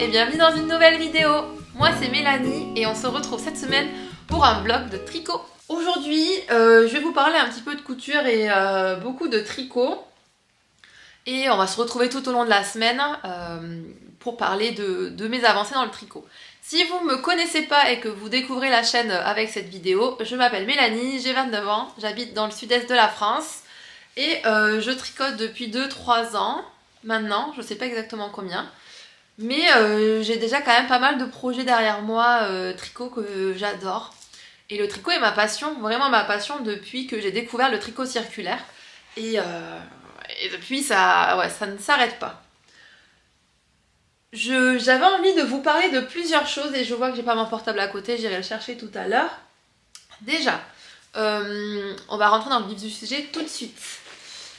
et bienvenue dans une nouvelle vidéo. Moi c'est Mélanie et on se retrouve cette semaine pour un vlog de tricot. Aujourd'hui je vais vous parler un petit peu de couture et beaucoup de tricot. Et on va se retrouver tout au long de la semaine pour parler de mes avancées dans le tricot. Si vous ne me connaissez pas et que vous découvrez la chaîne avec cette vidéo, je m'appelle Mélanie, j'ai 29 ans, j'habite dans le sud-est de la France et je tricote depuis 2-3 ans maintenant, je ne sais pas exactement combien. Mais j'ai déjà quand même pas mal de projets derrière moi, tricot que j'adore. Et le tricot est ma passion, vraiment ma passion depuis que j'ai découvert le tricot circulaire. Et depuis ça ne s'arrête pas. J'avais envie de vous parler de plusieurs choses et je vois que j'ai pas mon portable à côté, j'irai le chercher tout à l'heure. Déjà, on va rentrer dans le vif du sujet tout de suite.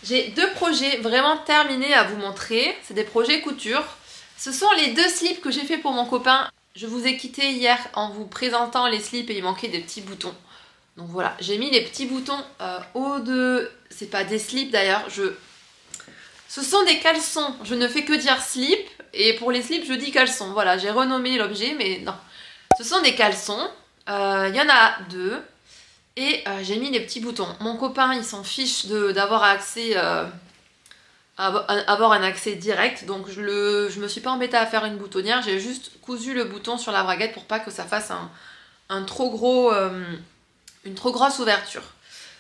J'ai deux projets vraiment terminés à vous montrer, c'est des projets couture. Ce sont les deux slips que j'ai fait pour mon copain. Je vous ai quitté hier en vous présentant les slips et il manquait des petits boutons. Donc voilà, j'ai mis les petits boutons c'est pas des slips d'ailleurs, ce sont des caleçons. Je ne fais que dire slip et pour les slips je dis caleçons. Voilà, j'ai renommé l'objet mais non. Ce sont des caleçons, il y en a deux et j'ai mis les petits boutons. Mon copain il s'en fiche d'avoir accès... avoir un accès direct, donc je me suis pas embêtée à faire une boutonnière, j'ai juste cousu le bouton sur la braguette pour pas que ça fasse une trop grosse ouverture.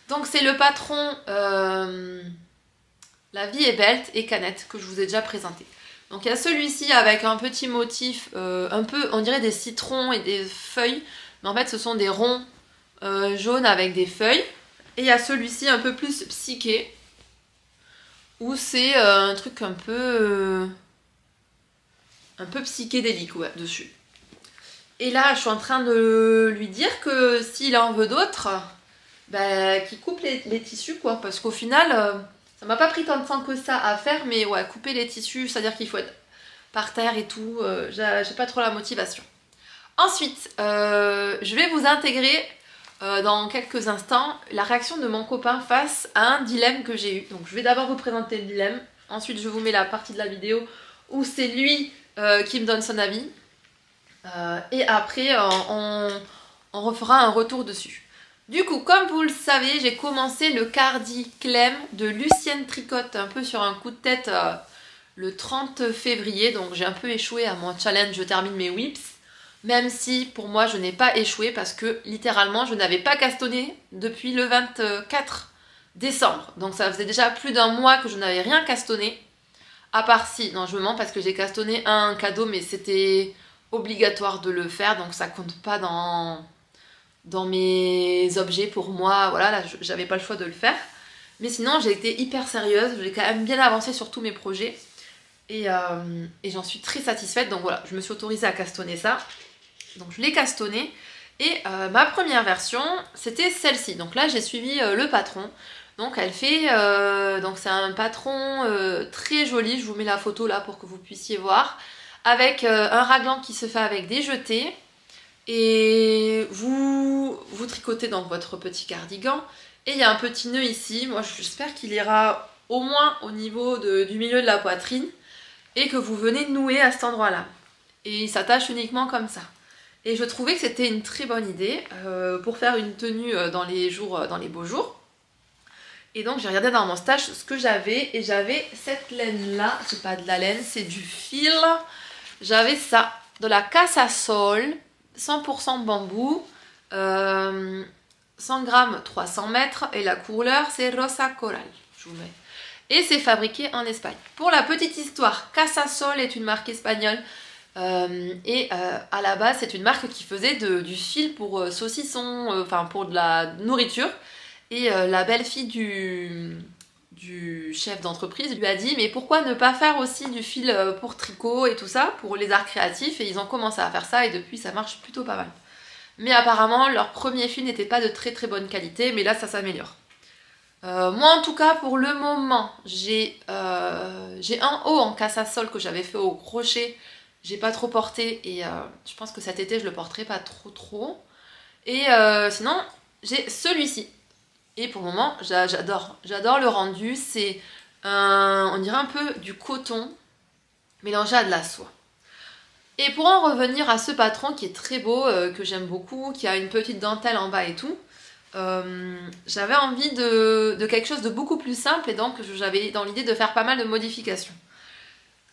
Donc c'est le patron La Vie est Belle et Canette que je vous ai déjà présenté. Donc il y a celui-ci avec un petit motif un peu, on dirait des citrons et des feuilles, mais en fait ce sont des ronds jaunes avec des feuilles. Et il y a celui-ci un peu plus psyché, où c'est un truc un peu psychédélique ouais, dessus. Et là, je suis en train de lui dire que s'il en veut d'autres, bah, qu'il coupe les tissus, quoi. Parce qu'au final, ça m'a pas pris tant de temps que ça à faire, mais ouais, couper les tissus, c'est-à-dire qu'il faut être par terre et tout, j'ai pas trop la motivation. Ensuite, je vais vous intégrer dans quelques instants la réaction de mon copain face à un dilemme que j'ai eu. Donc je vais d'abord vous présenter le dilemme, ensuite je vous mets la partie de la vidéo où c'est lui qui me donne son avis et après on refera un retour dessus. Du coup, comme vous le savez, j'ai commencé le Cardi Clem de Lucienne Tricotte un peu sur un coup de tête le 30 février, donc j'ai un peu échoué à mon challenge je termine mes whips. Même si pour moi je n'ai pas échoué parce que littéralement je n'avais pas castonné depuis le 24 décembre. Donc ça faisait déjà plus d'un mois que je n'avais rien castonné. À part si, non je me mens parce que j'ai castonné un cadeau mais c'était obligatoire de le faire. Donc ça compte pas dans mes objets pour moi. Voilà, là j'avais pas le choix de le faire. Mais sinon j'ai été hyper sérieuse, j'ai quand même bien avancé sur tous mes projets. Et j'en suis très satisfaite. Donc voilà, je me suis autorisée à castonner ça. Donc je l'ai castonné et ma première version c'était celle-ci. Donc là j'ai suivi le patron. Donc elle fait, donc c'est un patron très joli. Je vous mets la photo là pour que vous puissiez voir. Avec un raglan qui se fait avec des jetés. Et vous tricotez donc votre petit cardigan. Et il y a un petit nœud ici. Moi j'espère qu'il ira au moins au niveau du milieu de la poitrine. Et que vous venez nouer à cet endroit là. Et il s'attache uniquement comme ça. Et je trouvais que c'était une très bonne idée pour faire une tenue dans les beaux jours. Et donc j'ai regardé dans mon stash ce que j'avais. Et j'avais cette laine là, c'est pas de la laine, c'est du fil. J'avais ça, de la Casasol, 100% bambou, 100 grammes 300 mètres. Et la couleur c'est Rosa Coral, je vous mets. Et c'est fabriqué en Espagne. Pour la petite histoire, Casasol est une marque espagnole. À la base, c'est une marque qui faisait du fil pour saucissons, enfin pour de la nourriture. Et la belle-fille du chef d'entreprise lui a dit mais pourquoi ne pas faire aussi du fil pour tricot et tout ça, pour les arts créatifs. Et ils ont commencé à faire ça et depuis ça marche plutôt pas mal. Mais apparemment, leur premier fil n'était pas de très très bonne qualité, mais là ça s'améliore. Moi en tout cas pour le moment j'ai un haut en Casasol que j'avais fait au crochet, j'ai pas trop porté et je pense que cet été je le porterai pas trop et sinon j'ai celui-ci et pour le moment j'adore le rendu, c'est on dirait un peu du coton mélangé à de la soie Et pour en revenir à ce patron qui est très beau, que j'aime beaucoup, qui a une petite dentelle en bas et tout, j'avais envie de quelque chose de beaucoup plus simple et donc j'avais dans l'idée de faire pas mal de modifications.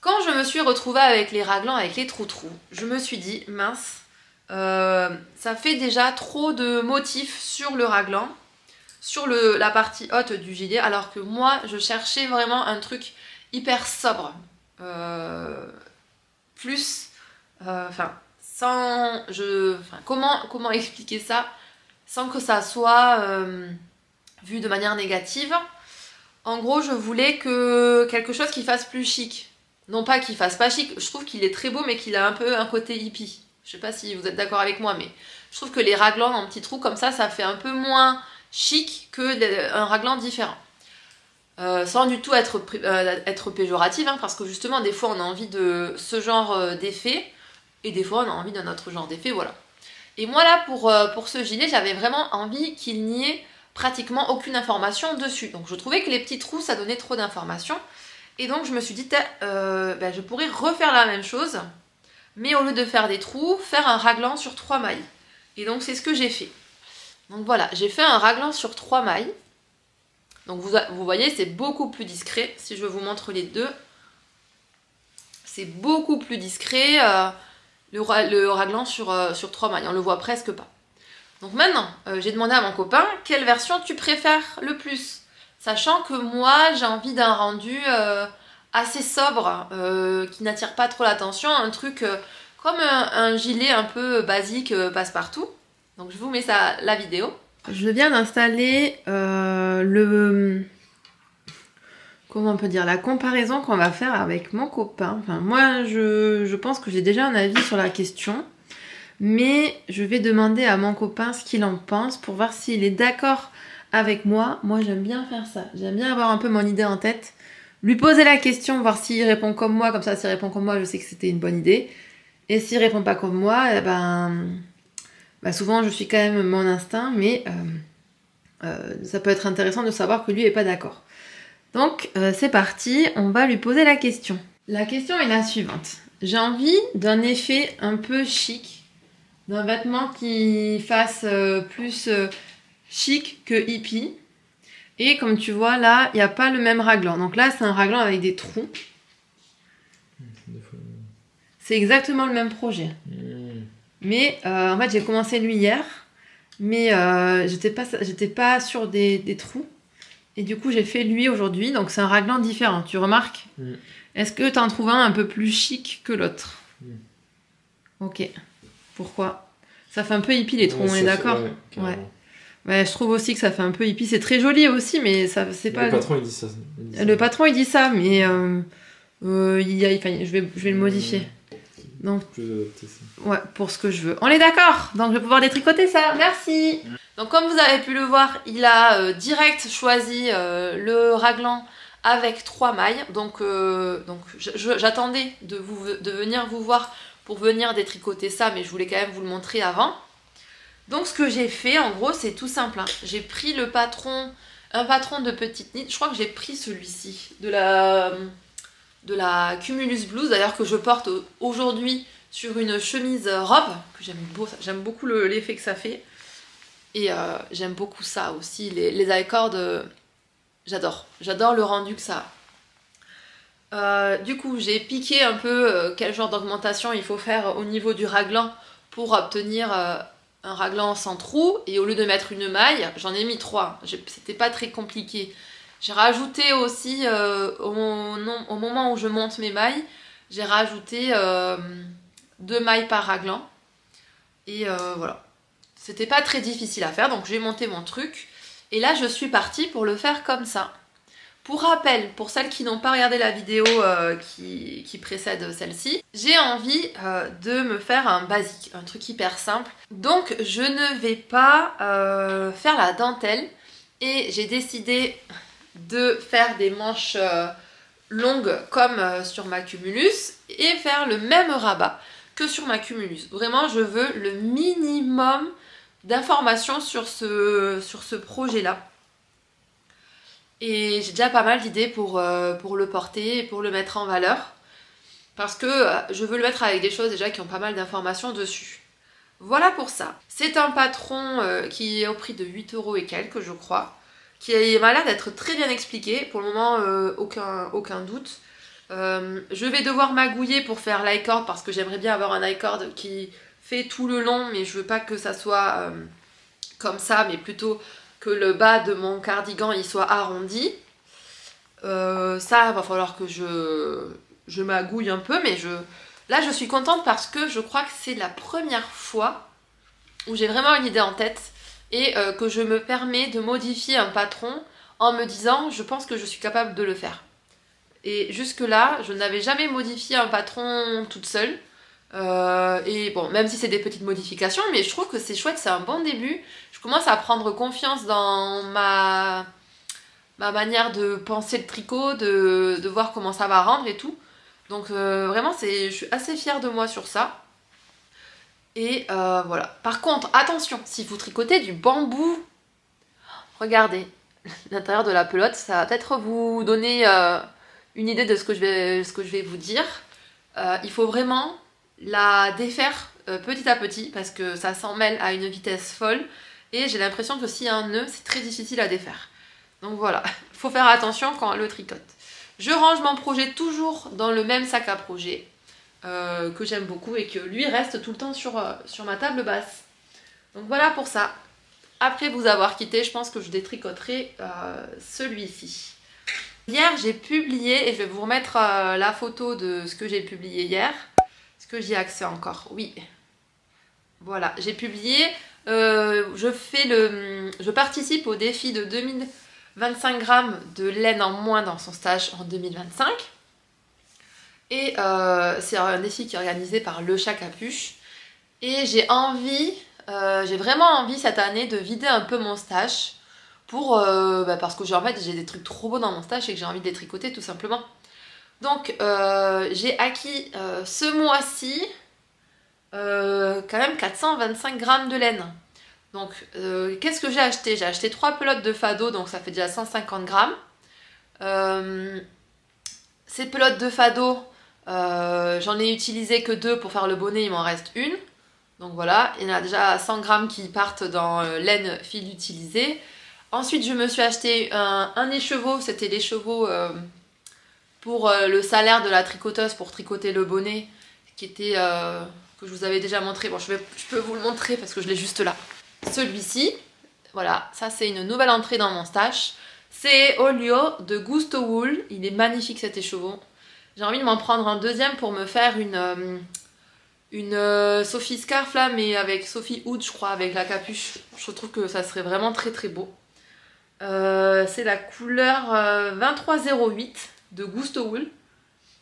Quand je me suis retrouvée avec les raglans, avec les trous-trous, je me suis dit, mince, ça fait déjà trop de motifs sur le raglan, sur la partie haute du gilet, alors que moi, je cherchais vraiment un truc hyper sobre. Comment expliquer ça sans que ça soit vu de manière négative. En gros, je voulais quelque chose qui fasse plus chic. Non pas qu'il fasse pas chic, je trouve qu'il est très beau, mais qu'il a un peu un côté hippie. Je sais pas si vous êtes d'accord avec moi, mais je trouve que les raglans en petits trous comme ça fait un peu moins chic qu'un raglan différent. Sans du tout être péjorative, hein, parce que justement, des fois, on a envie de ce genre d'effet, et des fois, on a envie d'un autre genre d'effet, voilà. Et moi, là, pour ce gilet, j'avais vraiment envie qu'il n'y ait pratiquement aucune information dessus. Donc, je trouvais que les petits trous, ça donnait trop d'informations. Et donc, je me suis dit, je pourrais refaire la même chose, mais au lieu de faire des trous, faire un raglan sur 3 mailles. Et donc, c'est ce que j'ai fait. Donc, voilà, j'ai fait un raglan sur 3 mailles. Donc vous voyez, c'est beaucoup plus discret. Si je vous montre les deux, c'est beaucoup plus discret le raglan sur 3 mailles. On le voit presque pas. Donc maintenant, j'ai demandé à mon copain quelle version tu préfères le plus. Sachant que moi, j'ai envie d'un rendu assez sobre, qui n'attire pas trop l'attention. Un truc comme un gilet un peu basique passe-partout. Donc je vous mets la vidéo. Je viens d'installer comment on peut dire, la comparaison qu'on va faire avec mon copain. Enfin, moi, je pense que j'ai déjà un avis sur la question, mais je vais demander à mon copain ce qu'il en pense pour voir s'il est d'accord avec moi. Moi, j'aime bien faire ça. J'aime bien avoir un peu mon idée en tête, lui poser la question, voir s'il répond comme moi. Comme ça, s'il répond comme moi, je sais que c'était une bonne idée. Et s'il répond pas comme moi, souvent je suis quand même mon instinct, mais ça peut être intéressant de savoir que lui n'est pas d'accord. Donc c'est parti, on va lui poser la question. La question est la suivante. J'ai envie d'un effet un peu chic, d'un vêtement qui fasse plus chic que hippie. Et comme tu vois là, il n'y a pas le même raglan. Donc là c'est un raglan avec des trous. C'est exactement le même projet. Mais en fait, j'ai commencé lui hier, mais j'étais pas sur des trous. Et du coup, j'ai fait lui aujourd'hui, donc c'est un raglan différent. Tu remarques ? Est-ce que tu en trouves un peu plus chic que l'autre ? Ok. Pourquoi ? Ça fait un peu hippie les trous, on est d'accord ? Ouais, je trouve aussi que ça fait un peu hippie. C'est très joli aussi, mais ça c'est pas... Le patron, il dit ça. Le patron, il dit ça, mais je vais le modifier. Donc, ouais, pour ce que je veux. On est d'accord. Donc je vais pouvoir détricoter ça. Merci. Donc comme vous avez pu le voir, il a direct choisi le raglan avec 3 mailles. Donc j'attendais de venir vous voir pour venir détricoter ça, mais je voulais quand même vous le montrer avant. Donc ce que j'ai fait, en gros, c'est tout simple. Hein. J'ai pris un patron de petite nid. Je crois que j'ai pris celui-ci de la Cumulus Blues, d'ailleurs, que je porte aujourd'hui sur une chemise robe, que j'aime beaucoup l'effet que ça fait. Et j'aime beaucoup ça aussi, les high-cords, j'adore le rendu que ça a. Du coup, j'ai piqué un peu quel genre d'augmentation il faut faire au niveau du raglan pour obtenir un raglan sans trou. Et au lieu de mettre une maille, j'en ai mis 3. C'était pas très compliqué. J'ai rajouté aussi, au moment où je monte mes mailles, j'ai rajouté 2 mailles par raglan. Et voilà. C'était pas très difficile à faire, donc j'ai monté mon truc. Et là, je suis partie pour le faire comme ça. Pour rappel, pour celles qui n'ont pas regardé la vidéo qui précède celle-ci, j'ai envie de me faire un basique, un truc hyper simple. Donc, je ne vais pas faire la dentelle. Et j'ai décidé de faire des manches longues comme sur ma Cumulus et faire le même rabat que sur ma Cumulus. Vraiment, je veux le minimum d'informations sur ce projet-là. Et j'ai déjà pas mal d'idées pour le porter et pour le mettre en valeur. parce que je veux le mettre avec des choses déjà qui ont pas mal d'informations dessus. Voilà pour ça. C'est un patron qui est au prix de 8 € et quelques, je crois, qui m'a l'air d'être très bien expliqué. Pour le moment, aucun doute. Je vais devoir magouiller pour faire l'icord parce que j'aimerais bien avoir un icord qui fait tout le long, mais je veux pas que ça soit comme ça, mais plutôt que le bas de mon cardigan il soit arrondi. Ça, va falloir que je magouille un peu, mais là je suis contente parce que je crois que c'est la première fois où j'ai vraiment une idée en tête et que je me permets de modifier un patron en me disant je pense que je suis capable de le faire. Et jusque là, je n'avais jamais modifié un patron toute seule. Et bon, même si c'est des petites modifications, mais je trouve que c'est chouette, c'est un bon début. Je commence à prendre confiance dans ma manière de penser le tricot, de voir comment ça va rendre et tout. Donc vraiment, je suis assez fière de moi sur ça. Et voilà. Par contre, attention, si vous tricotez du bambou, regardez, l'intérieur de la pelote, ça va peut-être vous donner une idée de ce que je vais vous dire. Il faut vraiment la défaire petit à petit parce que ça s'en mêle à une vitesse folle et j'ai l'impression que s'il y a un nœud, c'est très difficile à défaire. Donc voilà, il faut faire attention quand on le tricote. Je range mon projet toujours dans le même sac à projet que j'aime beaucoup et que lui reste tout le temps sur ma table basse. Donc voilà pour ça. Après vous avoir quitté, je pense que je détricoterai celui-ci. Hier j'ai publié, et je vais vous remettre la photo de ce que j'ai publié hier. Est-ce que j'y ai accès encore? Oui. Voilà, j'ai publié, je participe au défi de 2025 grammes de laine en moins dans son stage en 2025. Et c'est un défi qui est organisé par Le Chat Capuche. Et j'ai vraiment envie cette année de vider un peu mon stash parce que en fait j'ai des trucs trop beaux dans mon stash et que j'ai envie de les tricoter tout simplement. Donc j'ai acquis ce mois-ci quand même 425 grammes de laine. Donc qu'est-ce que j'ai acheté? J'ai acheté 3 pelotes de fado, donc ça fait déjà 150 grammes. Ces pelotes de fado, j'en ai utilisé que 2 pour faire le bonnet, il m'en reste une. Donc voilà, il y en a déjà 100 grammes qui partent dans laine fil utilisée. Ensuite, je me suis acheté un écheveau, c'était l'écheveau pour le salaire de la tricoteuse pour tricoter le bonnet, qui était que je vous avais déjà montré. Bon, je peux vous le montrer parce que je l'ai juste là. Celui-ci, voilà, ça c'est une nouvelle entrée dans mon stash. C'est Olio de Gusto Wool. Il est magnifique cet écheveau. J'ai envie de m'en prendre un deuxième pour me faire une Sophie Scarf là, mais avec Sophie Hood, je crois, avec la capuche. Je trouve que ça serait vraiment très très beau. C'est la couleur 2308 de Gusto Wool.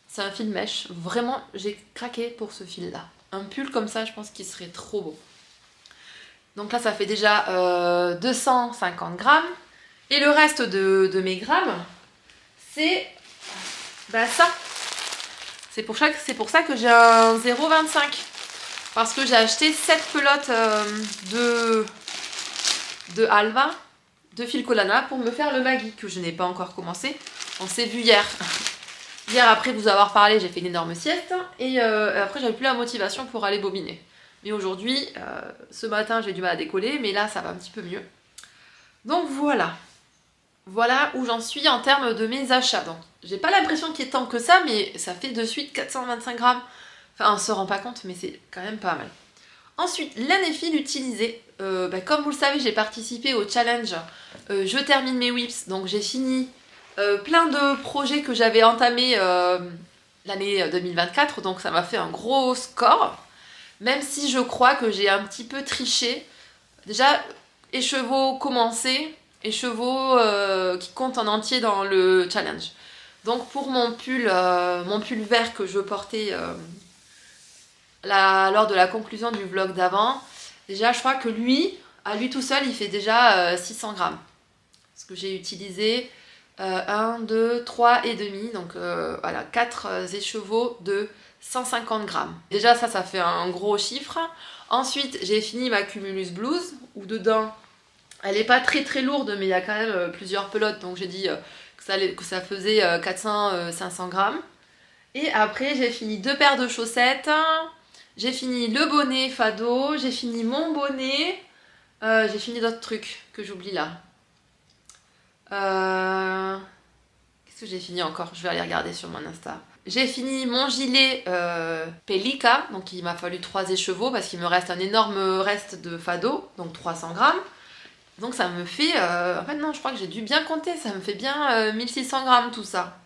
C'est un fil mèche. Vraiment, j'ai craqué pour ce fil là. Un pull comme ça, je pense qu'il serait trop beau. Donc là, ça fait déjà 250 grammes. Et le reste de mes grammes, c'est ça. C'est pour ça que j'ai un 0,25. Parce que j'ai acheté 7 pelotes de Alva, de fil Colana, pour me faire le Maggie, que je n'ai pas encore commencé. On s'est vu hier. Hier, après vous avoir parlé, j'ai fait une énorme sieste. Et après, j'avais plus la motivation pour aller bobiner. Mais aujourd'hui, ce matin, j'ai du mal à décoller. Mais là, ça va un petit peu mieux. Donc voilà. Voilà où j'en suis en termes de mes achats. Donc, j'ai pas l'impression qu'il y ait tant que ça, mais ça fait de suite 425 grammes. Enfin, on se rend pas compte, mais c'est quand même pas mal. Ensuite, laine et fil utilisés. Comme vous le savez, j'ai participé au challenge Je termine mes whips. Donc, j'ai fini plein de projets que j'avais entamés l'année 2024. Donc, ça m'a fait un gros score. Même si je crois que j'ai un petit peu triché. Déjà, écheveau commencé. Écheveau qui compte en entier dans le challenge. Donc pour mon pull vert que je portais lors de la conclusion du vlog d'avant, déjà je crois que à lui tout seul, il fait déjà 600 grammes. Parce que j'ai utilisé 1, 2, 3 et demi, donc voilà, 4 écheveaux de 150 grammes. Déjà ça fait un gros chiffre. Ensuite j'ai fini ma Cumulus Blues, où dedans, elle n'est pas très très lourde, mais il y a quand même plusieurs pelotes, donc j'ai dit que ça faisait 400-500 grammes. Et après, j'ai fini 2 paires de chaussettes. J'ai fini le bonnet fado. J'ai fini mon bonnet. J'ai fini d'autres trucs que j'oublie là. Qu'est-ce que j'ai fini encore? Je vais aller regarder sur mon Insta. J'ai fini mon gilet Pellica. Donc il m'a fallu 3 écheveaux parce qu'il me reste un énorme reste de fado. Donc 300 grammes. Donc ça me fait... en fait non, je crois que j'ai dû bien compter. Ça me fait bien 1600 grammes tout ça.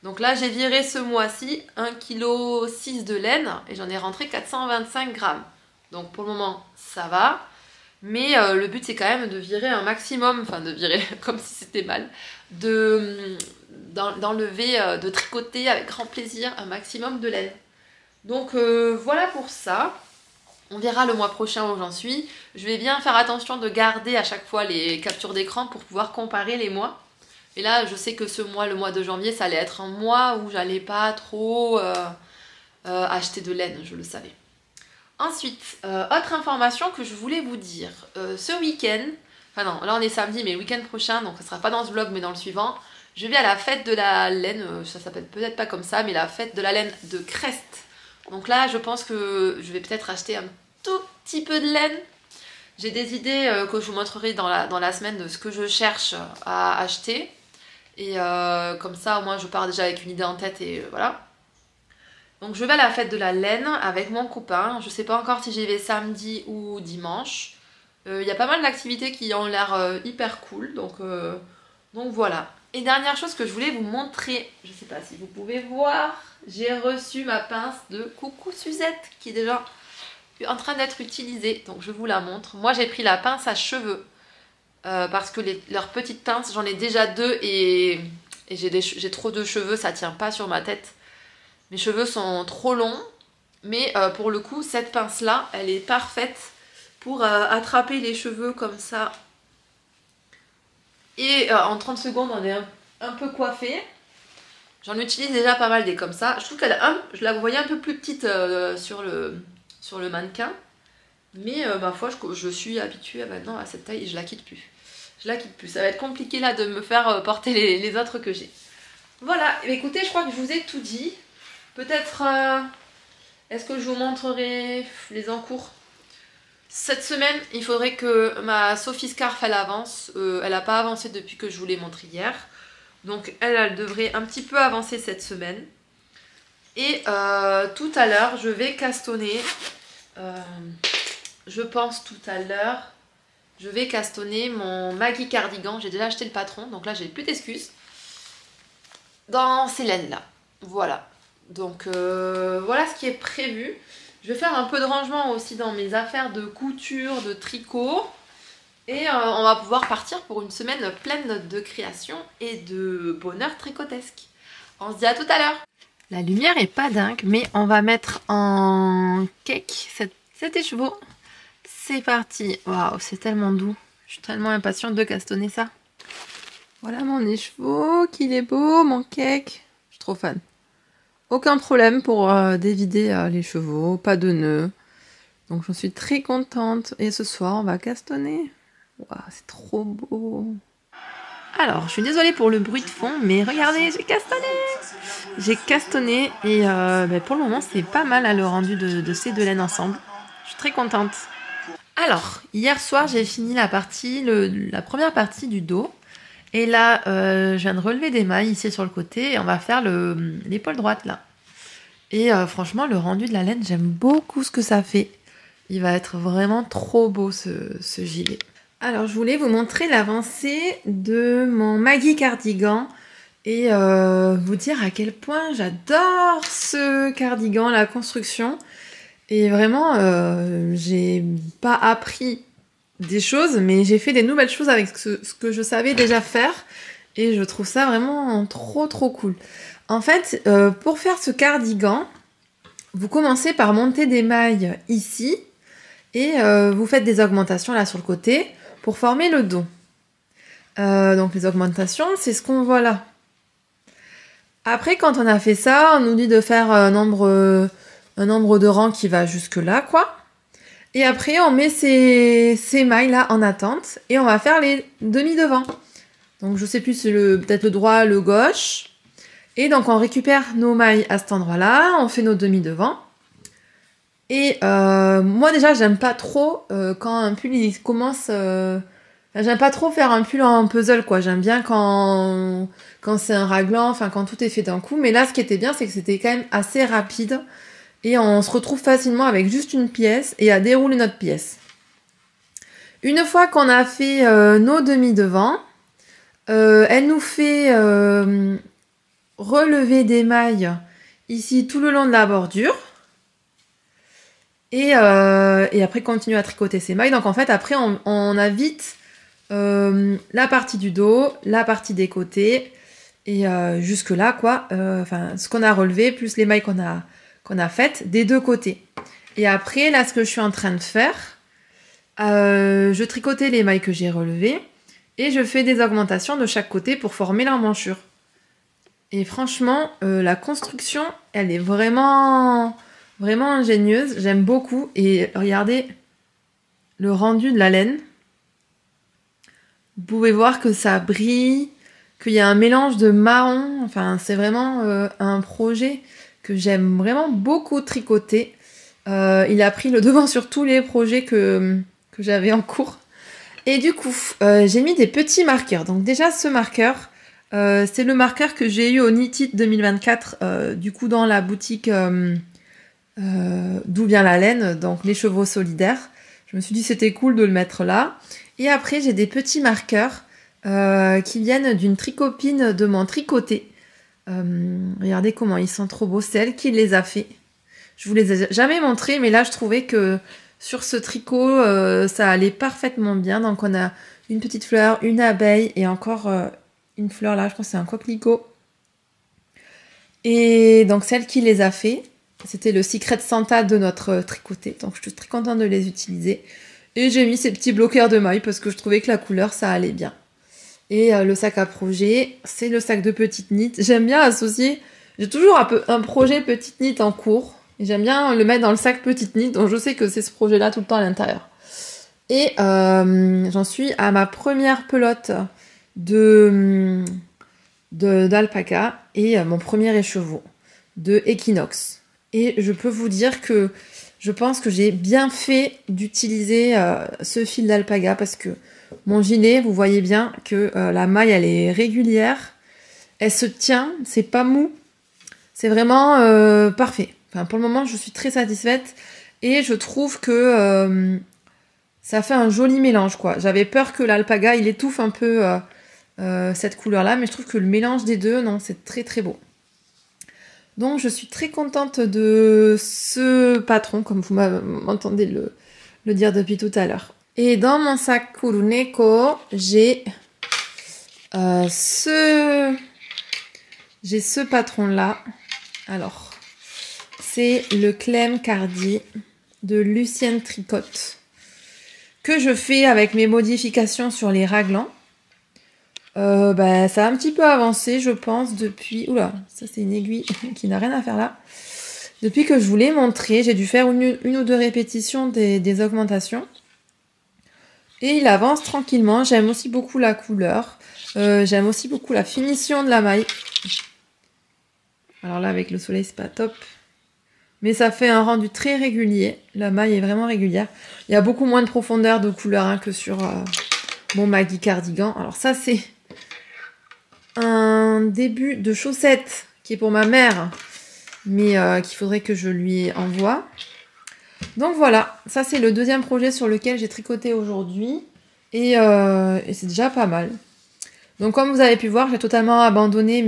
Donc là, j'ai viré ce mois-ci 1,6 kg de laine et j'en ai rentré 425 grammes. Donc pour le moment, ça va. Mais le but, c'est quand même de virer un maximum, enfin de virer comme si c'était mal, d'enlever, de tricoter avec grand plaisir un maximum de laine. Donc voilà pour ça. On verra le mois prochain où j'en suis. Je vais bien faire attention de garder à chaque fois les captures d'écran pour pouvoir comparer les mois. Et là, je sais que ce mois, le mois de janvier, ça allait être un mois où j'allais pas trop acheter de laine, je le savais. Ensuite, autre information que je voulais vous dire. Ce week-end, enfin non, là on est samedi, mais le week-end prochain, donc ça sera pas dans ce vlog, mais dans le suivant, je vais à la fête de la laine, ça s'appelle peut-être pas comme ça, mais la fête de la laine de Crest. Donc là, je pense que je vais peut-être acheter un tout petit peu de laine. J'ai des idées que je vous montrerai dans la semaine de ce que je cherche à acheter. Et comme ça, au moins, je pars déjà avec une idée en tête et voilà. Donc, je vais à la fête de la laine avec mon copain. Je sais pas encore si j'y vais samedi ou dimanche. Il y a pas mal d'activités qui ont l'air hyper cool. Donc voilà. Et dernière chose que je voulais vous montrer. Je sais pas si vous pouvez voir. J'ai reçu ma pince de Coucou Suzette qui est déjà en train d'être utilisée. Donc, je vous la montre. Moi, j'ai pris la pince à cheveux. Parce que leurs petites pinces, j'en ai déjà 2 et j'ai trop de cheveux, ça tient pas sur ma tête. Mes cheveux sont trop longs, mais pour le coup, cette pince-là, elle est parfaite pour attraper les cheveux comme ça. Et en 30 secondes, on est un peu coiffé. J'en utilise déjà pas mal des comme ça. Je trouve je la voyais un peu plus petite sur le mannequin. Mais ma foi, je suis habituée maintenant à cette taille et je la quitte plus. Je la quitte plus. Ça va être compliqué là de me faire porter les autres que j'ai. Voilà. Et écoutez, je crois que je vous ai tout dit. Peut-être, est-ce que je vous montrerai les encours? Cette semaine, il faudrait que ma Sophie Scarf, elle avance. Elle n'a pas avancé depuis que je vous l'ai montré hier. Donc elle devrait un petit peu avancer cette semaine. Et tout à l'heure, je vais castonner... je pense tout à l'heure, je vais castonner mon Maggie cardigan. J'ai déjà acheté le patron, donc là j'ai plus d'excuses. Dans ces laines là. Voilà. Donc voilà ce qui est prévu. Je vais faire un peu de rangement aussi dans mes affaires de couture, de tricot. Et on va pouvoir partir pour une semaine pleine de création et de bonheur tricotesque. On se dit à tout à l'heure. La lumière est pas dingue, mais on va mettre en cake cet écheveau. C'est parti. Waouh, c'est tellement doux. Je suis tellement impatiente de castonner ça. Voilà mon écheveau, qu'il est beau, mon cake. Je suis trop fan. Aucun problème pour dévider les chevaux, pas de nœuds. Donc je suis très contente. Et ce soir, on va castonner. Waouh, c'est trop beau. Alors, je suis désolée pour le bruit de fond, mais regardez, j'ai castonné. J'ai castonné et pour le moment, c'est pas mal le rendu de ces 2 laines ensemble. Je suis très contente. Alors, hier soir, j'ai fini la première partie du dos. Et là, je viens de relever des mailles ici sur le côté et on va faire l'épaule droite là. Et franchement, le rendu de la laine, j'aime beaucoup ce que ça fait. Il va être vraiment trop beau ce gilet. Alors, je voulais vous montrer l'avancée de mon Maggie cardigan et vous dire à quel point j'adore ce cardigan, la construction. Et vraiment, j'ai pas appris des choses, mais j'ai fait des nouvelles choses avec ce que je savais déjà faire. Et je trouve ça vraiment trop cool. En fait, pour faire ce cardigan, vous commencez par monter des mailles ici. Et vous faites des augmentations là sur le côté pour former le dos. Donc les augmentations, c'est ce qu'on voit là. Après, quand on a fait ça, on nous dit de faire un nombre de rangs qui va jusque là, quoi. Et après, on met ces mailles là en attente et on va faire les demi-devants. Donc je sais plus, c'est peut-être le droit, le gauche. Et donc on récupère nos mailles à cet endroit-là, on fait nos demi devant. Et moi déjà j'aime pas trop quand un pull il commence... j'aime pas trop faire un pull en puzzle quoi, j'aime bien quand c'est un raglan, enfin quand tout est fait d'un coup. Mais là ce qui était bien c'est que c'était quand même assez rapide. Et on se retrouve facilement avec juste une pièce et à dérouler notre pièce. Une fois qu'on a fait nos demi devant, elle nous fait relever des mailles ici tout le long de la bordure. Et après continuer à tricoter ces mailles. Donc en fait après on a vite la partie du dos, la partie des côtés et jusque là quoi. Enfin ce qu'on a relevé plus les mailles qu'on a faites des deux côtés. Et après là ce que je suis en train de faire, je tricotais les mailles que j'ai relevées et je fais des augmentations de chaque côté pour former l'emmanchure. Et franchement la construction elle est vraiment ingénieuse, j'aime beaucoup. Et regardez le rendu de la laine. Vous pouvez voir que ça brille, qu'il y a un mélange de marron. Enfin, c'est vraiment un projet que j'aime vraiment beaucoup tricoter. Il a pris le devant sur tous les projets que j'avais en cours. Et du coup, j'ai mis des petits marqueurs. Donc déjà, ce marqueur, c'est le marqueur que j'ai eu au Knit It 2024, du coup dans la boutique... d'où vient la laine, donc les chevaux solidaires. Je me suis dit c'était cool de le mettre là. Et après j'ai des petits marqueurs qui viennent d'une tricopine de mon tricoté. Regardez comment ils sont trop beaux, c'est elle qui les a fait. Je vous les ai jamais montrés, mais là je trouvais que sur ce tricot ça allait parfaitement bien. Donc on a une petite fleur, une abeille et encore une fleur là, je pense que c'est un coquelicot. Et donc celle qui les a fait, c'était le Secret Santa de notre tricoté, donc je suis très contente de les utiliser. Et j'ai mis ces petits bloqueurs de mailles parce que je trouvais que la couleur ça allait bien. Et le sac à projet, c'est le sac de petite knit. J'aime bien associer, j'ai toujours un projet petite knit en cours. Et j'aime bien le mettre dans le sac petite knit, donc je sais que c'est ce projet-là tout le temps à l'intérieur. Et j'en suis à ma première pelote d'alpaca et mon premier écheveau de Equinox. Et je peux vous dire que je pense que j'ai bien fait d'utiliser ce fil d'alpaga parce que mon gilet, vous voyez bien que la maille, elle est régulière. Elle se tient, c'est pas mou. C'est vraiment parfait. Enfin, pour le moment, je suis très satisfaite. Et je trouve que ça fait un joli mélange, quoi. J'avais peur que l'alpaga, il étouffe un peu cette couleur-là. Mais je trouve que le mélange des deux, non, c'est très très beau. Donc je suis très contente de ce patron, comme vous m'entendez le dire depuis tout à l'heure. Et dans mon sac Kuruneko, j'ai ce patron-là. Alors, c'est le Clem Cardi de Lucienne Tricotte que je fais avec mes modifications sur les raglans. Ça a un petit peu avancé, je pense, depuis... Oula, ça c'est une aiguille qui n'a rien à faire là. Depuis que je vous l'ai montré, j'ai dû faire une ou deux répétitions des augmentations. Et il avance tranquillement. J'aime aussi beaucoup la couleur. J'aime aussi beaucoup la finition de la maille. Alors là, avec le soleil, c'est pas top. Mais ça fait un rendu très régulier. La maille est vraiment régulière. Il y a beaucoup moins de profondeur de couleur que sur mon Maggie Cardigan. Alors ça, c'est un début de chaussette qui est pour ma mère, mais qu'il faudrait que je lui envoie. Donc voilà, ça c'est le deuxième projet sur lequel j'ai tricoté aujourd'hui et c'est déjà pas mal. Donc comme vous avez pu voir, j'ai totalement abandonné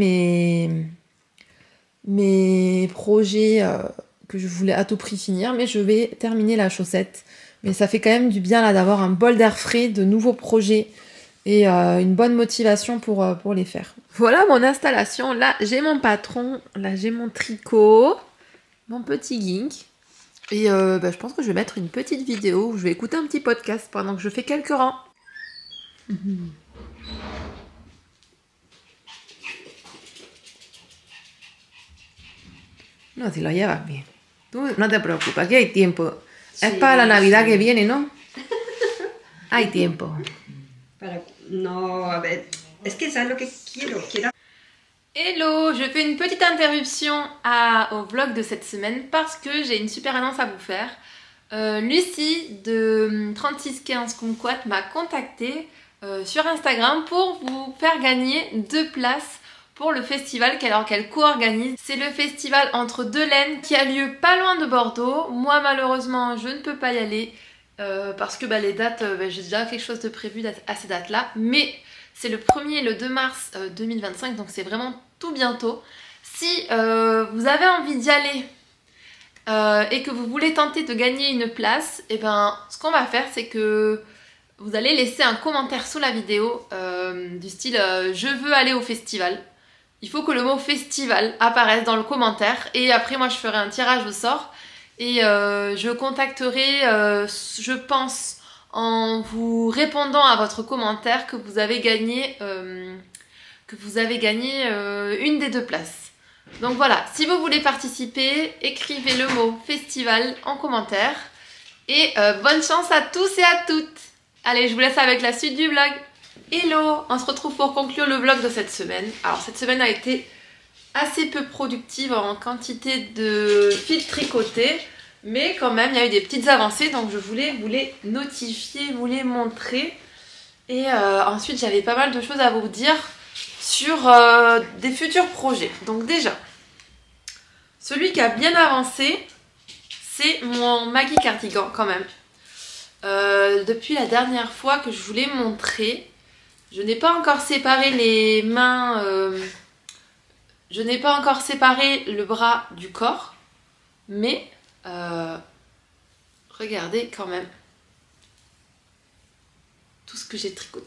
mes projets que je voulais à tout prix finir, mais je vais terminer la chaussette. Mais ça fait quand même du bien là d'avoir un bol d'air frais, de nouveaux projets et une bonne motivation pour les faire. Voilà mon installation. Là, j'ai mon patron. Là, j'ai mon tricot. Mon petit gink. Et je pense que je vais mettre une petite vidéo où je vais écouter un petit podcast pendant que je fais quelques rangs. No, si lo llevas bien. Tú no te preocupes, aquí hay tiempo. Sí, es para la Navidad que viene, ¿no? Hay tiempo. No, a ver, es que ¿sabes lo que quiero? Hello, je fais une petite interruption au vlog de cette semaine parce que j'ai une super annonce à vous faire. Lucie de 3615 Kumquat m'a contacté sur Instagram pour vous faire gagner 2 places pour le festival qu'elle co-organise. C'est le festival Entre deux laines qui a lieu pas loin de Bordeaux. Moi malheureusement je ne peux pas y aller parce que les dates, j'ai déjà quelque chose de prévu à ces dates là. Mais c'est le 1er et le 2 mars 2025, donc c'est vraiment tout bientôt. Si vous avez envie d'y aller et que vous voulez tenter de gagner une place, et ce qu'on va faire, c'est que vous allez laisser un commentaire sous la vidéo du style je veux aller au festival. Il faut que le mot festival apparaisse dans le commentaire et après moi je ferai un tirage au sort et je contacterai, je pense, en vous répondant à votre commentaire que vous avez gagné, une des 2 places. Donc voilà, si vous voulez participer, écrivez le mot festival en commentaire. Et bonne chance à tous et à toutes. Allez, je vous laisse avec la suite du vlog. Hello, on se retrouve pour conclure le vlog de cette semaine. Alors cette semaine a été assez peu productive en quantité de fils tricotés. Mais quand même, il y a eu des petites avancées, donc je voulais vous les notifier, vous les montrer. Et ensuite, j'avais pas mal de choses à vous dire sur des futurs projets. Donc déjà, celui qui a bien avancé, c'est mon Maggie Cardigan quand même. Depuis la dernière fois que je vous l'ai montré, je n'ai pas encore séparé les mains, je n'ai pas encore séparé le bras du corps, mais regardez quand même tout ce que j'ai tricoté.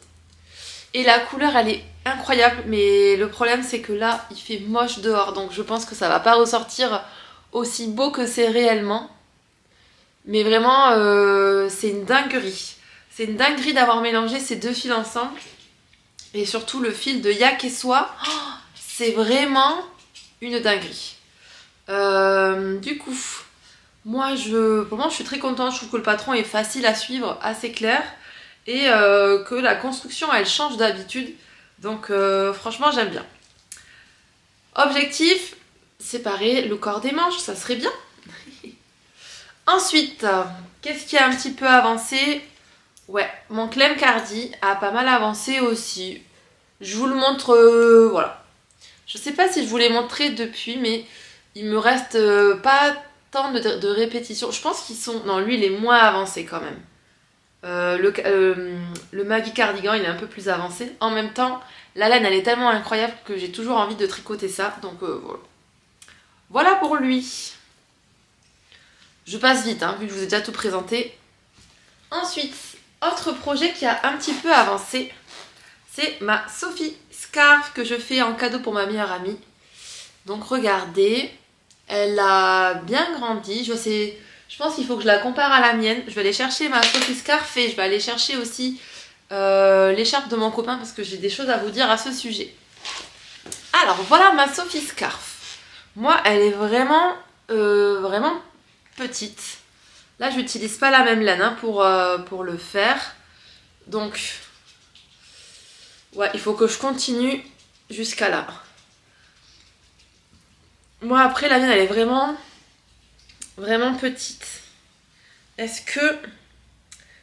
Et la couleur elle est incroyable, mais le problème c'est que là il fait moche dehors, donc je pense que ça va pas ressortir aussi beau que c'est réellement. Mais vraiment c'est une dinguerie. C'est une dinguerie d'avoir mélangé ces 2 fils ensemble. Et surtout le fil de yak et soie, c'est vraiment une dinguerie. Du coup, moi pour moi je suis très contente, je trouve que le patron est facile à suivre, assez clair. Et que la construction elle change d'habitude, donc franchement j'aime bien. Objectif, séparer le corps des manches, ça serait bien. Ensuite, qu'est-ce qui a un petit peu avancé? Ouais, mon Clem Cardi a pas mal avancé aussi. Je vous le montre, voilà. Je sais pas si je vous l'ai montré depuis, mais il me reste pas tant de répétitions. Je pense qu'ils sont... Non, lui il est moins avancé quand même. Le Maggie Cardigan il est un peu plus avancé. En même temps, la laine elle est tellement incroyable que j'ai toujours envie de tricoter ça. Donc voilà. Voilà pour lui. Je passe vite hein, vu que je vous ai déjà tout présenté. Ensuite, autre projet qui a un petit peu avancé, c'est ma Sophie Scarf que je fais en cadeau pour ma meilleure amie. Donc regardez, elle a bien grandi. Je pense qu'il faut que je la compare à la mienne. Je vais aller chercher ma Sophie Scarf et je vais aller chercher aussi l'écharpe de mon copain parce que j'ai des choses à vous dire à ce sujet. Alors voilà ma Sophie Scarf. Moi elle est vraiment, vraiment petite. Là j'utilise pas la même laine hein, pour le faire. Donc ouais, il faut que je continue jusqu'à là. Moi après la mienne elle est vraiment petite. Est-ce que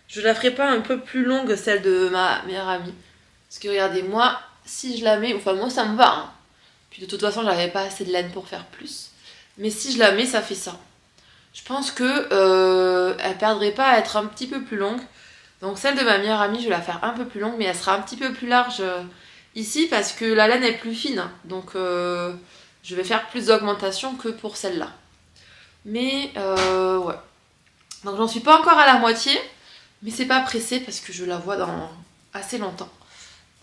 je la ferai pas un peu plus longue celle de ma meilleure amie? Parce que regardez, moi si je la mets, enfin moi ça me va hein. Puis de toute façon j'avais pas assez de laine pour faire plus. Mais si je la mets ça fait ça. Je pense que elle perdrait pas à être un petit peu plus longue. Donc celle de ma meilleure amie je vais la faire un peu plus longue, mais elle sera un petit peu plus large ici parce que la laine est plus fine. Donc je vais faire plus d'augmentation que pour celle-là. Mais ouais. Donc j'en suis pas encore à la moitié. Mais c'est pas pressé parce que je la vois dans assez longtemps.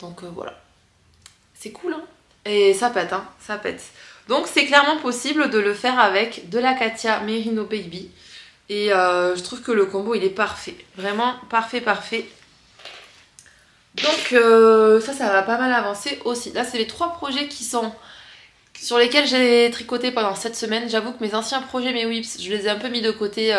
Donc voilà. C'est cool hein. Et ça pète hein. Ça pète. Donc c'est clairement possible de le faire avec de la Katia Merino Baby. Et je trouve que le combo il est parfait. Vraiment parfait parfait. Donc ça va pas mal avancer aussi. Là c'est les 3 projets sur lesquels j'ai tricoté pendant cette semaine. J'avoue que mes anciens projets, mes whips, je les ai un peu mis de côté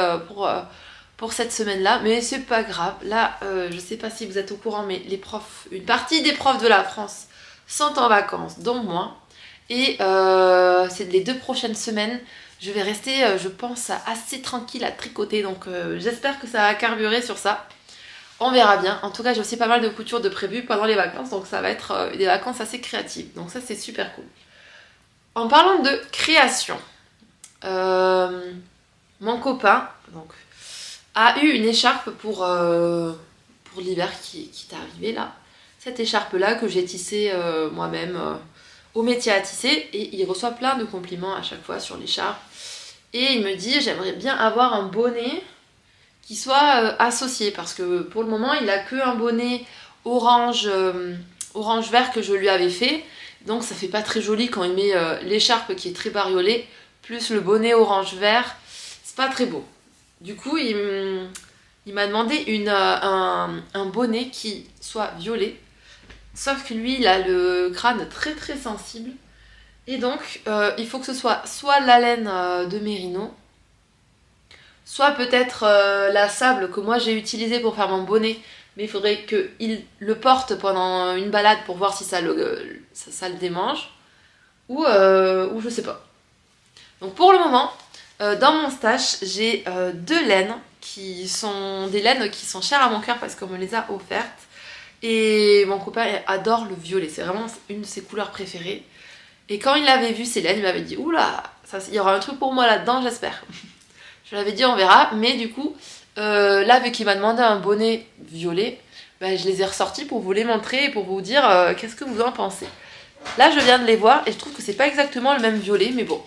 pour cette semaine-là. Mais c'est pas grave. Là, je sais pas si vous êtes au courant, mais les profs, une partie des profs de la France sont en vacances, dont moi. Et c'est les 2 prochaines semaines, je vais rester, je pense, assez tranquille à tricoter. Donc j'espère que ça va carburer sur ça. On verra bien. En tout cas, j'ai aussi pas mal de couture de prévues pendant les vacances. Donc ça va être des vacances assez créatives. Donc ça, c'est super cool. En parlant de création, mon copain donc, a eu une écharpe pour l'hiver qui est arrivé là. Cette écharpe-là que j'ai tissée moi-même au métier à tisser. Et il reçoit plein de compliments à chaque fois sur l'écharpe. Et il me dit, j'aimerais bien avoir un bonnet qui soit associé. Parce que pour le moment, il a que un bonnet orange, orange vert que je lui avais fait. Donc ça fait pas très joli quand il met l'écharpe qui est très bariolée, plus le bonnet orange vert. C'est pas très beau. Du coup, il m'a demandé un bonnet qui soit violet. Sauf que lui, il a le crâne très très sensible. Et donc, il faut que ce soit la laine de Mérino, soit peut-être la sable que moi j'ai utilisée pour faire mon bonnet. Mais il faudrait qu'il le porte pendant une balade pour voir si ça le démange. Ou je sais pas. Donc pour le moment, dans mon stash, j'ai 2 laines qui sont des laines qui sont chères à mon cœur parce qu'on me les a offertes. Et mon copain adore le violet, c'est vraiment une de ses couleurs préférées. Et quand il avait vu ces laines, il m'avait dit oula, il y aura un truc pour moi là-dedans, j'espère. Je lui avais dit on verra, mais du coup, là vu qu'il m'a demandé un bonnet violet, ben, je les ai ressortis pour vous les montrer et pour vous dire qu'est-ce que vous en pensez. Là je viens de les voir et je trouve que c'est pas exactement le même violet, mais bon.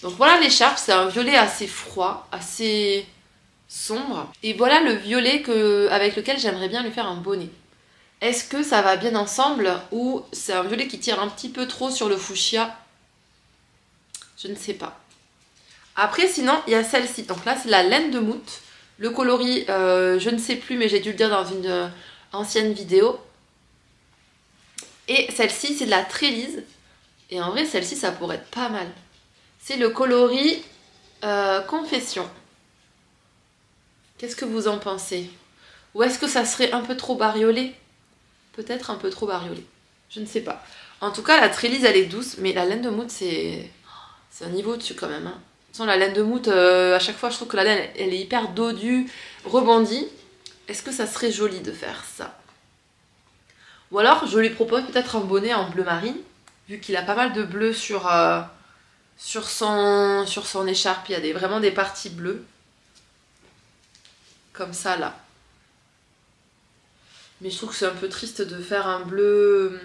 Donc voilà l'écharpe, c'est un violet assez froid, assez sombre. Et voilà le violet avec lequel j'aimerais bien lui faire un bonnet. Est-ce que ça va bien ensemble ou c'est un violet qui tire un petit peu trop sur le fuchsia? Je ne sais pas. Après sinon il y a celle-ci. Donc là c'est la laine de Mout. Le coloris je ne sais plus mais j'ai dû le dire dans une ancienne vidéo. Et celle-ci c'est de la Trélise. Et en vrai celle-ci ça pourrait être pas mal. C'est le coloris Confession. Qu'est-ce que vous en pensez? Ou est-ce que ça serait un peu trop bariolé? Peut-être un peu trop bariolé. Je ne sais pas. En tout cas, la Trélise, elle est douce. Mais la laine de Mout, c'est un niveau au-dessus quand même. Hein. De toute façon, la laine de Mout, à chaque fois, je trouve que la laine, elle est hyper dodue, rebondie. Est-ce que ça serait joli de faire ça? Ou alors, je lui propose peut-être un bonnet en bleu marine. Vu qu'il a pas mal de bleu sur son écharpe. Il y a vraiment des parties bleues. Comme ça, là. Mais je trouve que c'est un peu triste de faire un bleu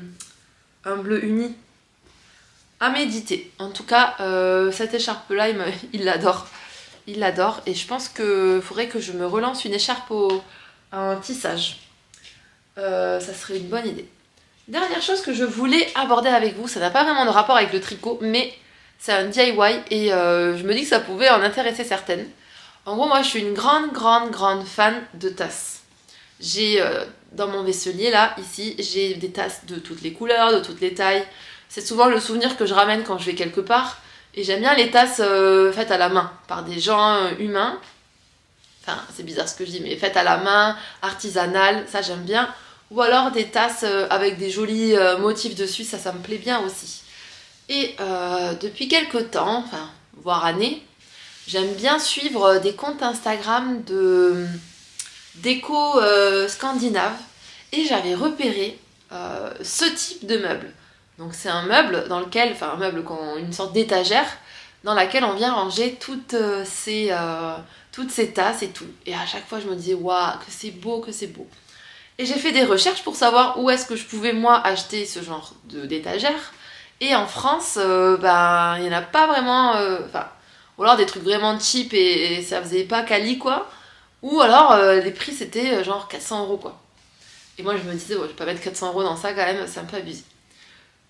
uni. À méditer. En tout cas, cette écharpe-là, il l'adore. Il l'adore. Et je pense qu'il faudrait que je me relance une écharpe à un tissage. Ça serait une bonne idée. Dernière chose que je voulais aborder avec vous, ça n'a pas vraiment de rapport avec le tricot, mais c'est un DIY et je me dis que ça pouvait en intéresser certaines. En gros, moi, je suis une grande fan de tasses. J'ai dans mon vaisselier là, ici, j'ai des tasses de toutes les couleurs, de toutes les tailles. C'est souvent le souvenir que je ramène quand je vais quelque part. Et j'aime bien les tasses faites à la main, par des gens humains. Enfin, c'est bizarre ce que je dis, mais faites à la main, artisanales, ça j'aime bien. Ou alors des tasses avec des jolis motifs dessus, ça me plaît bien aussi. Et depuis quelques temps, enfin, voire années, j'aime bien suivre des comptes Instagram de déco scandinave et j'avais repéré ce type de meuble. Donc c'est un meuble dans lequel, enfin un meuble, une sorte d'étagère dans laquelle on vient ranger toutes ces tasses et tout. Et à chaque fois je me disais waouh, que c'est beau, que c'est beau. Et j'ai fait des recherches pour savoir où est-ce que je pouvais moi acheter ce genre d'étagère. Et en France, ben il n'y en a pas vraiment, ou alors des trucs vraiment cheap et ça faisait pas quali quoi. Ou alors les prix c'était genre 400 € quoi. Et moi je me disais, ouais, je vais pas mettre 400 € dans ça quand même, c'est un peu abusé.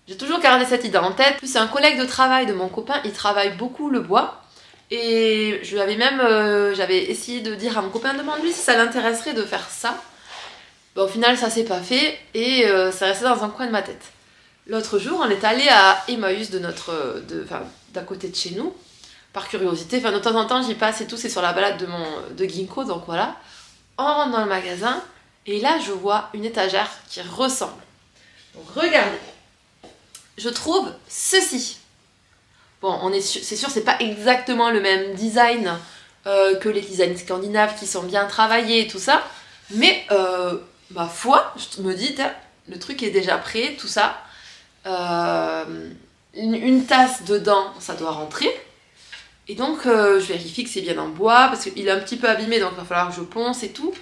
J'ai toujours gardé cette idée en tête. C'est un collègue de travail de mon copain, il travaille beaucoup le bois. Et je lui avais même, j'avais essayé de dire à mon copain, demande-lui si ça l'intéresserait de faire ça. Bon, au final ça s'est pas fait et ça restait dans un coin de ma tête. L'autre jour on est allé à Emmaüs d'à côté de chez nous. Par curiosité, enfin de temps en temps j'y passe et tout, c'est sur la balade de Ginkgo, donc voilà. On rentre dans le magasin et là je vois une étagère qui ressemble. Donc regardez. je trouve ceci. Bon, c'est sûr, c'est pas exactement le même design que les designs scandinaves qui sont bien travaillés et tout ça. Mais ma foi, je me dis, le truc est déjà prêt, tout ça. Une tasse dedans, ça doit rentrer. Et donc, je vérifie que c'est bien en bois, parce qu'il est un petit peu abîmé, donc il va falloir que je ponce et tout.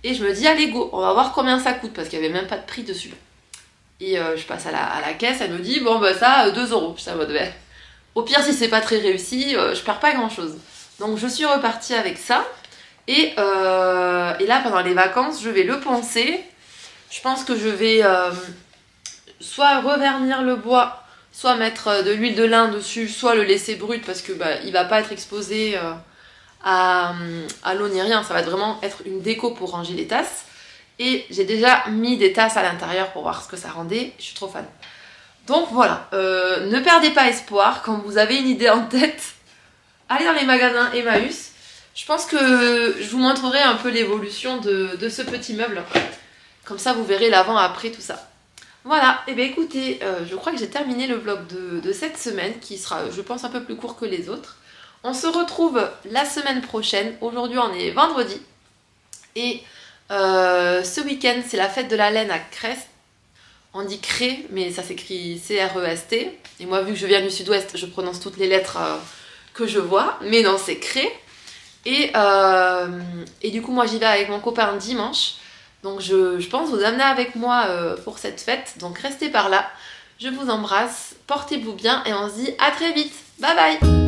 Et je me dis, allez go, on va voir combien ça coûte, parce qu'il n'y avait même pas de prix dessus. Et je passe à la caisse, elle me dit, bon bah ça, 2 euros. Je suis en mode, ouais. Au pire, si c'est pas très réussi, je perds pas grand chose. Donc je suis repartie avec ça. Et là, pendant les vacances, je vais le poncer. Je pense que je vais soit revernir le bois, soit mettre de l'huile de lin dessus, soit le laisser brut parce que il va pas être exposé à l'eau ni rien. Ça va vraiment être une déco pour ranger les tasses. Et j'ai déjà mis des tasses à l'intérieur pour voir ce que ça rendait. Je suis trop fan. Donc voilà, ne perdez pas espoir. Quand vous avez une idée en tête, allez dans les magasins Emmaüs. Je pense que je vous montrerai un peu l'évolution de ce petit meuble. Comme ça, vous verrez l'avant-après, tout ça. Voilà, et bien écoutez, je crois que j'ai terminé le vlog de cette semaine, qui sera, je pense, un peu plus court que les autres. On se retrouve la semaine prochaine. Aujourd'hui, on est vendredi. Et ce week-end, c'est la fête de la laine à Crest. On dit Cré, mais ça s'écrit C-R-E-S-T. Et moi, vu que je viens du sud-ouest, je prononce toutes les lettres que je vois. Mais non, c'est Cré. Et du coup, moi, j'y vais avec mon copain dimanche. Donc, je pense vous amener avec moi pour cette fête. Donc, restez par là. Je vous embrasse. Portez-vous bien et on se dit à très vite. Bye bye!